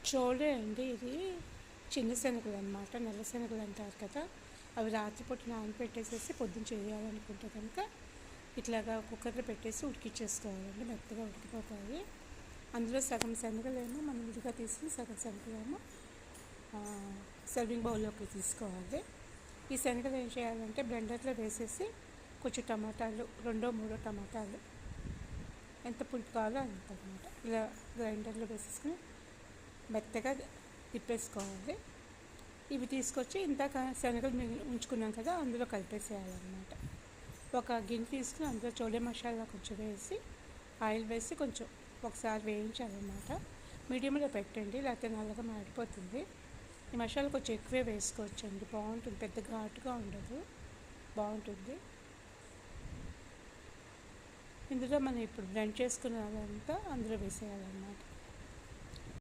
చోలే అండి ఇది. చిన్న శనగలు అనమాట, నల్ల శనగలు అంటారు కదా. అవి రాత్రిపూట నానబెట్టేసేసి పొద్దున్న చేయాలనుకుంటే కనుక ఇట్లాగా కుక్కర్లో పెట్టేసి ఉడికిచ్చేసుకోవాలండి, మెత్తగా ఉడికిపోతాయి. అందులో సగం శనగలేమో మనం విడిగా తీసుకుని సగం శనగలేమో సర్వింగ్ బౌల్లోకి తీసుకోవాలి. ఈ శనగలు ఏం చేయాలంటే బ్లెండర్లో వేసేసి కొంచెం టమాటాలు, 2-3 టమాటాలు, ఎంత పులుపు కావాలో అంత అనమాట, ఇలా గ్రైండర్లో వేసేసుకుని మెత్తగా తిప్పేసుకోవాలి. ఇవి తీసుకొచ్చి ఇందాక శనగలు ఉంచుకున్నాం కదా, అందులో కలిపేసేయాలన్నమాట. ఒక గిన్నె తీసుకుని అందులో చోలే మసాలా కొంచెం వేసి ఆయిల్ వేసి కొంచెం ఒకసారి వేయించాలన్నమాట. మీడియంలో పెట్టండి, లేకపోతే నల్లగా మాడిపోతుంది. ఈ మసాలా కొంచెం ఎక్కువే వేసుకోవచ్చండి, బాగుంటుంది, పెద్ద ఘాటుగా ఉండదు, బాగుంటుంది. ఇందులో మనం ఇప్పుడు బ్లెండ్ చేసుకున్నదంతా అందులో వేసేయాలన్నమాట.